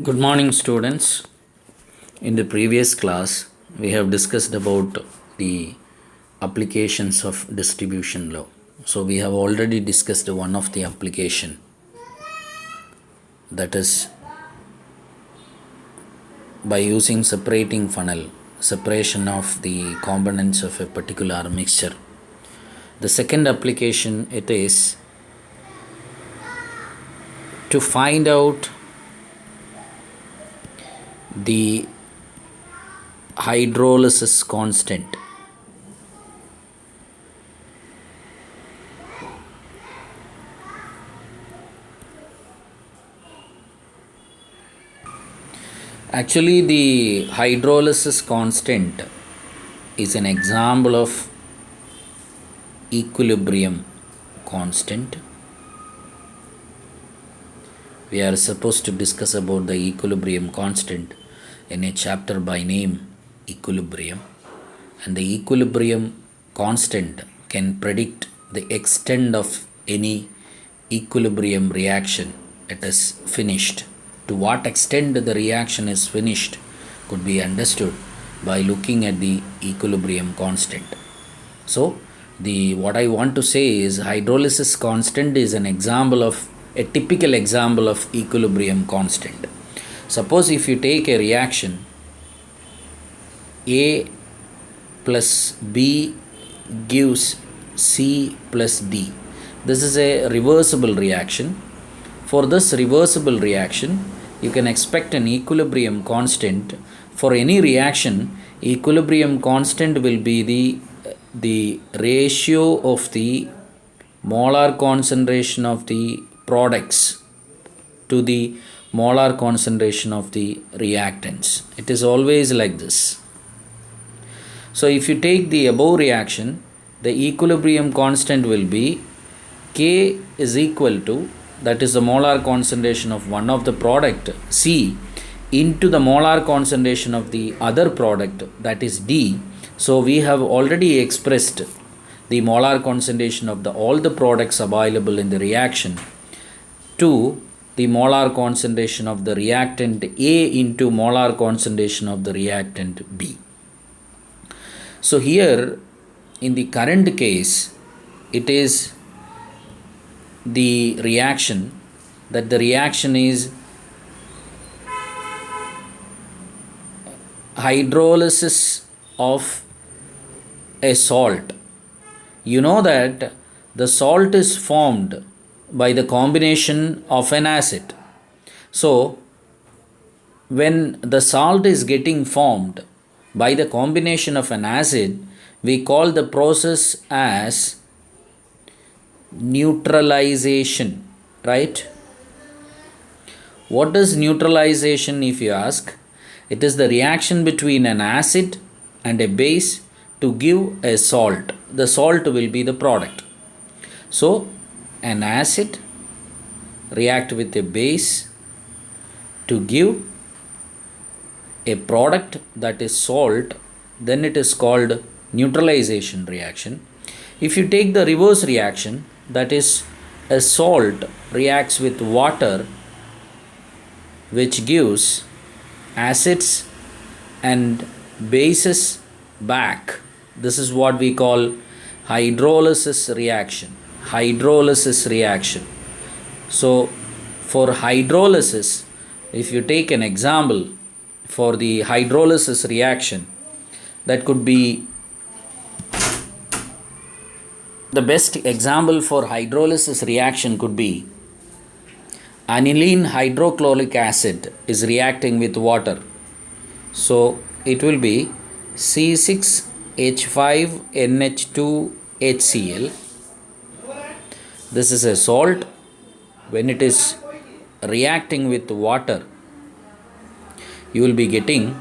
Good morning, students. In the previous class, we have discussed about the applications of distribution law. So, we have already discussed one of the application, that is by using separating funnel, separation of the components of a particular mixture. The second application it is to find out the hydrolysis constant. Actually, the hydrolysis constant is an example of equilibrium constant. We are supposed to discuss about the equilibrium constant in a chapter by name equilibrium, and the equilibrium constant can predict the extent of any equilibrium reaction it is finished. To what extent the reaction is finished could be understood by looking at the equilibrium constant. So what I want to say is hydrolysis constant is an example of a typical example of equilibrium constant. Suppose if you take a reaction A plus B gives C plus D. This is a reversible reaction. For this reversible reaction, you can expect an equilibrium constant. For any reaction, equilibrium constant will be the ratio of the molar concentration of the products to the molar concentration of the reactants. It is always like this. So if you take the above reaction, the equilibrium constant will be K is equal to, that is the molar concentration of one of the product C, into the molar concentration of the other product, that is D. So we have already expressed the molar concentration of all the products available in the reaction to the molar concentration of the reactant A into molar concentration of the reactant B. So here in the current case, it is the reaction, that the reaction is hydrolysis of a salt. You know that the salt is formed by the combination of an acid. So when the salt is getting formed by the combination of an acid, we call the process as neutralization, right? What is neutralization, if you ask? It is the reaction between an acid and a base to give a salt. The salt will be the product. So an acid react with a base to give a product, that is salt, then it is called neutralization reaction. If you take the reverse reaction, that is a salt reacts with water, which gives acids and bases back. This is what we call hydrolysis reaction. Hydrolysis reaction. So for hydrolysis, if you take an example for the hydrolysis reaction, that could be the best example for hydrolysis reaction could be aniline hydrochloric acid is reacting with water. So it will be C6H5NH2HCl. This is a salt. When it is reacting with water, you will be getting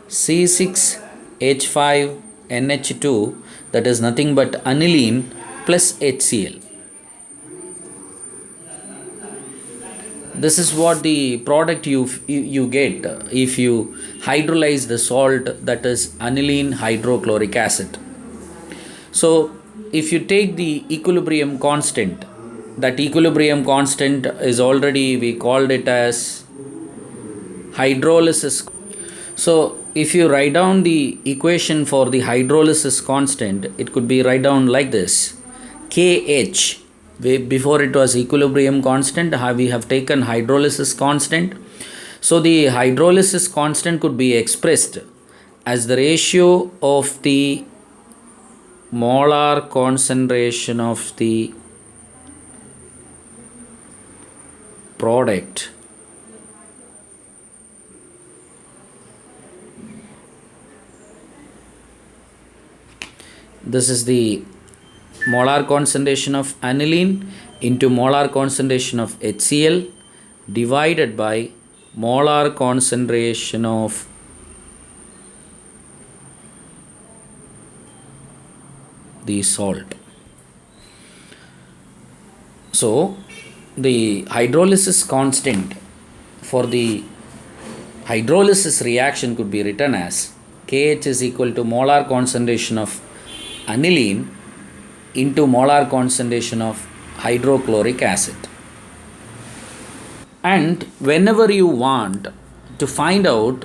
C6H5NH2, that is nothing but aniline plus HCl. This is what the product you get if you hydrolyze the salt, that is aniline hydrochloric acid. So if you take the equilibrium constant, that equilibrium constant is already, we called it as hydrolysis. So if you write down the equation for the hydrolysis constant, it could be write down like this: Kh. Before it was equilibrium constant, we have taken hydrolysis constant. So the hydrolysis constant could be expressed as the ratio of the molar concentration of the product this is the molar concentration of aniline into molar concentration of HCl divided by molar concentration of the salt. So the hydrolysis constant for the hydrolysis reaction could be written as Kh is equal to molar concentration of aniline into molar concentration of hydrochloric acid. And whenever you want to find out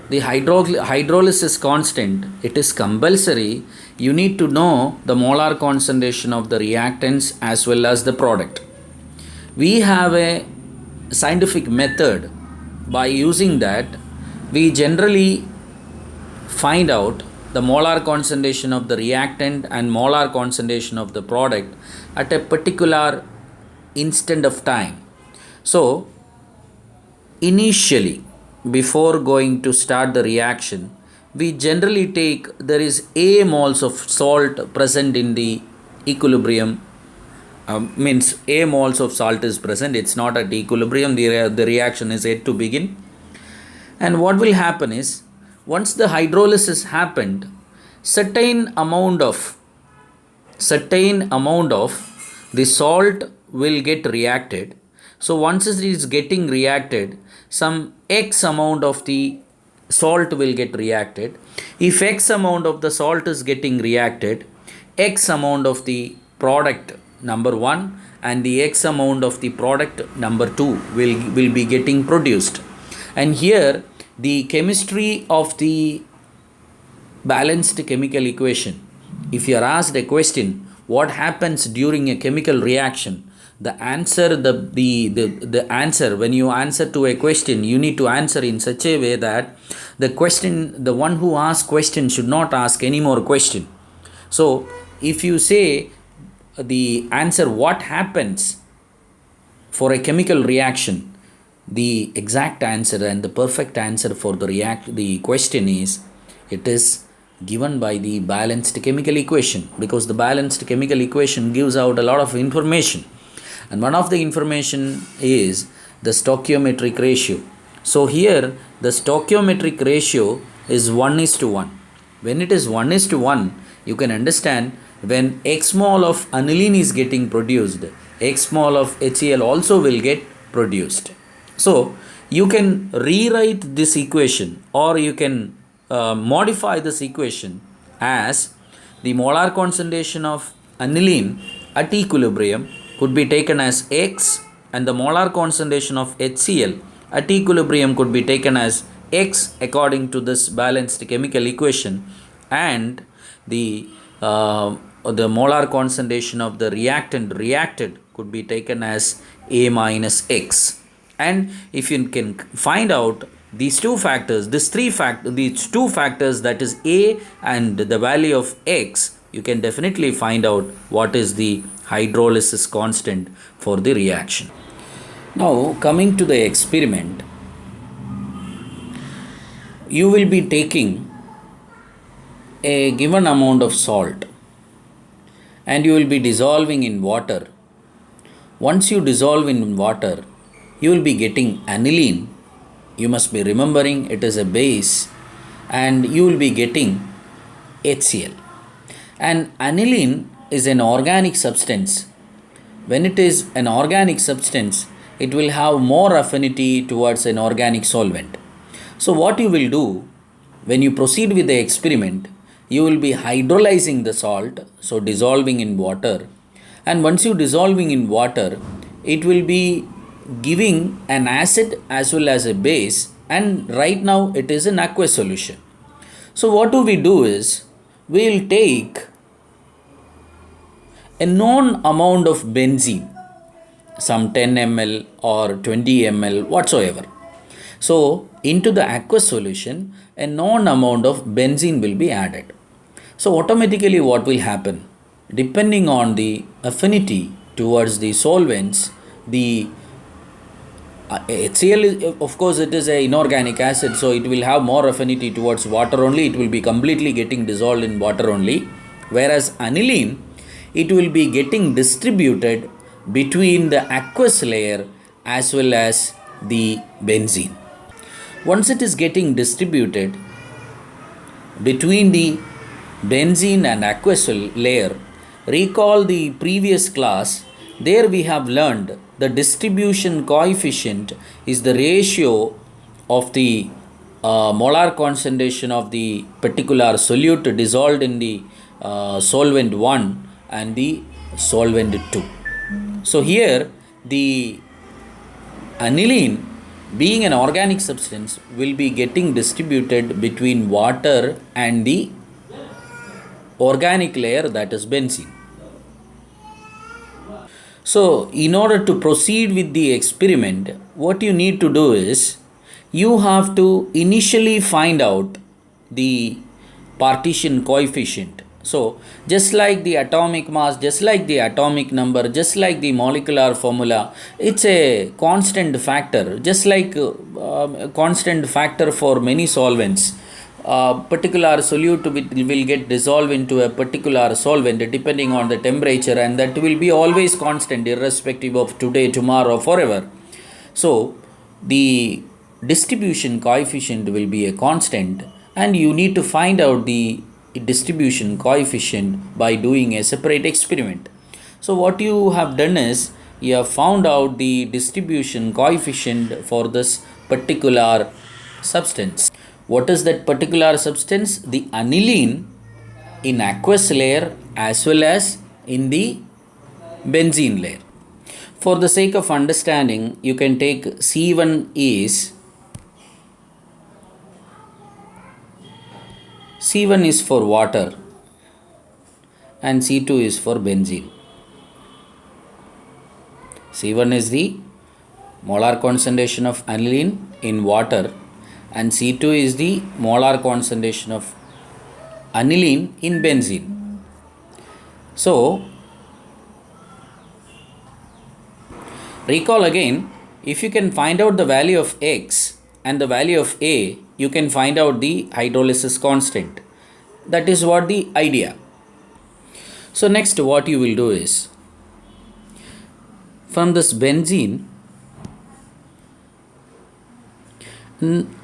the hydrolysis constant, it is compulsory you need to know the molar concentration of the reactants as well as the product. We have a scientific method. By using that, we generally find out the molar concentration of the reactant and molar concentration of the product at a particular instant of time. So initially, before going to start the reaction, we generally take there is A moles of salt present in the equilibrium. Means A moles of salt is present. It's not at equilibrium. The reaction is yet to begin. And what will happen is, once the hydrolysis happened, certain amount of the salt will get reacted. So once it is getting reacted, some X amount of the salt will get reacted. If X amount of the salt is getting reacted, X amount of the product number 1 and the X amount of the product number 2 will be getting produced. And here the chemistry of the balanced chemical equation, if you are asked a question, what happens during a chemical reaction, the answer when you answer to a question, you need to answer in such a way that the one who asks question should not ask any more question. So if you say the answer what happens for a chemical reaction, the exact answer and the perfect answer for the question is, it is given by the balanced chemical equation, because the balanced chemical equation gives out a lot of information, and one of the information is the stoichiometric ratio. So here the stoichiometric ratio is 1:1. When it is 1:1, you can understand when X mole of aniline is getting produced, X mole of HCl also will get produced. So you can rewrite this equation, or you can modify this equation as the molar concentration of aniline at equilibrium could be taken as X, and the molar concentration of HCl at equilibrium could be taken as X according to this balanced chemical equation, and the molar concentration of the reactant reacted could be taken as A minus X. And if you can find out these two factors, these two factors, that is A and the value of X, you can definitely find out what is the hydrolysis constant for the reaction. Now coming to the experiment, you will be taking a given amount of salt and you will be dissolving in water. Once you dissolve in water, you will be getting aniline. You must be remembering it is a base, and you will be getting HCl. And aniline is an organic substance. When it is an organic substance, it will have more affinity towards an organic solvent. So what you will do when you proceed with the experiment, you will be hydrolyzing the salt, so dissolving in water. And once you dissolving in water, it will be giving an acid as well as a base, and right now it is an aqueous solution. So what do we do is, we will take a known amount of benzene, some 10 ml or 20 ml whatsoever. So into the aqueous solution, a known amount of benzene will be added. So automatically what will happen? Depending on the affinity towards the solvents, the HCl is, of course, it is a inorganic acid, so it will have more affinity towards water only. It will be completely getting dissolved in water only. Whereas aniline, it will be getting distributed between the aqueous layer as well as the benzene. Once it is getting distributed between the benzene and aqueous layer, recall the previous class, there we have learned the distribution coefficient is the ratio of the molar concentration of the particular solute dissolved in the solvent 1 and the solvent 2. So here the aniline, being an organic substance, will be getting distributed between water and the organic layer, that is benzene. So in order to proceed with the experiment, what you need to do is, you have to initially find out the partition coefficient. So just like the atomic mass, just like the atomic number, just like the molecular formula, it's a constant factor, just like constant factor for many solvents. Particular solute will get dissolved into a particular solvent depending on the temperature, and that will be always constant irrespective of today, tomorrow, forever. So the distribution coefficient will be a constant, and you need to find out the distribution coefficient by doing a separate experiment. So what you have done is, you have found out the distribution coefficient for this particular substance. What is that particular substance? The aniline in aqueous layer as well as in the benzene layer. For the sake of understanding, you can take C1 is for water and C2 is for benzene. C1 is the molar concentration of aniline in water, and C2 is the molar concentration of aniline in benzene. So recall again, if you can find out the value of X and the value of A, you can find out the hydrolysis constant. That is what the idea. So next what you will do is, from this benzene,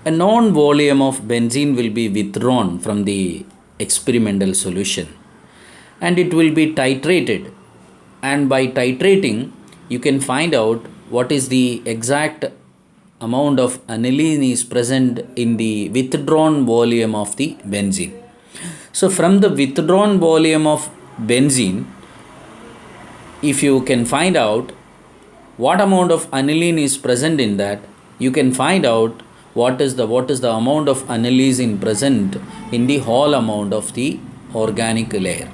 a known volume of benzene will be withdrawn from the experimental solution, and it will be titrated, and by titrating you can find out what is the exact amount of aniline is present in the withdrawn volume of the benzene. So from the withdrawn volume of benzene, if you can find out what amount of aniline is present in that, you can find out what is the amount of aniline present in the whole amount of the organic layer.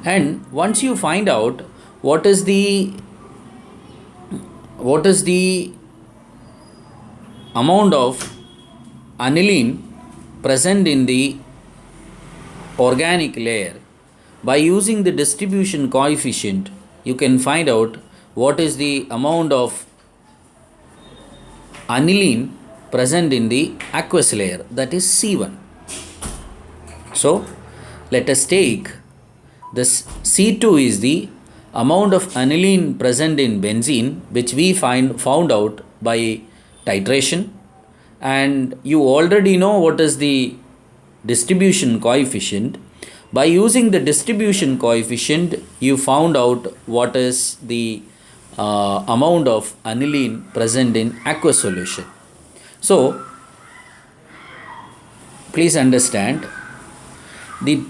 And once you find out what is the amount of aniline present in the organic layer, by using the distribution coefficient, you can find out what is the amount of aniline present in the aqueous layer, that is C1. So let us take this C2 is the amount of aniline present in benzene, which we found out by titration, and you already know what is the distribution coefficient. By using the distribution coefficient, you found out what is the amount of aniline present in aqueous solution. So please understand, the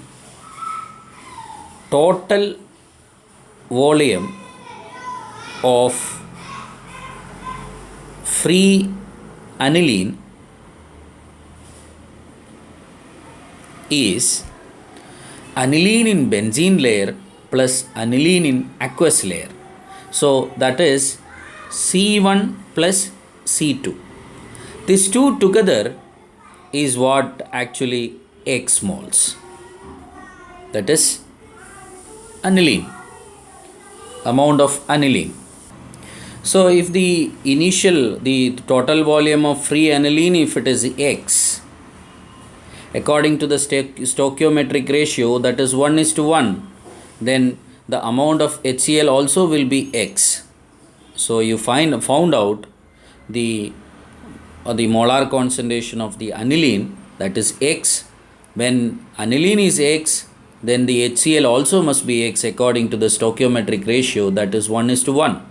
total volume of free aniline is aniline in benzene layer plus aniline in aqueous layer. So that is C1 plus C2. These two together is what actually X moles. That is aniline, amount of aniline. So if the total volume of free aniline, if it is X, according to the stoichiometric ratio, that is 1:1, then the amount of HCl also will be X. So you found out the molar concentration of the aniline, that is X. When aniline is X, then the HCl also must be X according to the stoichiometric ratio, that is 1:1.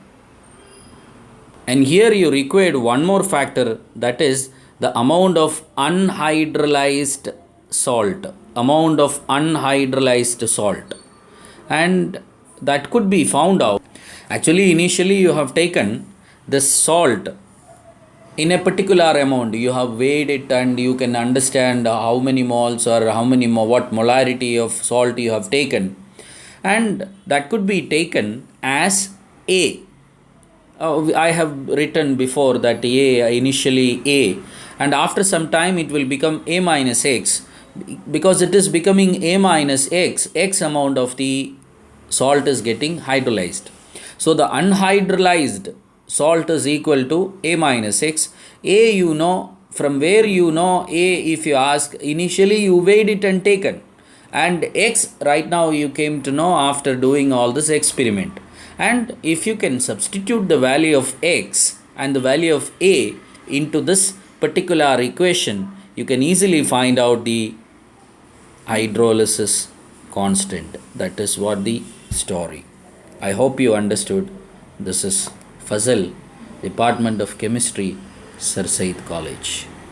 And here you required one more factor, that is the amount of unhydrolyzed salt. And that could be found out. Actually, initially you have taken the salt in a particular amount. You have weighed it and you can understand how many moles or what molarity of salt you have taken. And that could be taken as A. I have written before that initially A, and after some time it will become A minus X, because it is becoming A minus X amount of the salt is getting hydrolyzed. So the unhydrolyzed salt is equal to A minus X. A, from where A, if you ask, initially you weighed it and taken, and X right now you came to know after doing all this experiment. And if you can substitute the value of X and the value of A into this particular equation, you can easily find out the hydrolysis constant. That is what the story. I hope you understood. This is Fazal, Department of Chemistry, Sir Said College.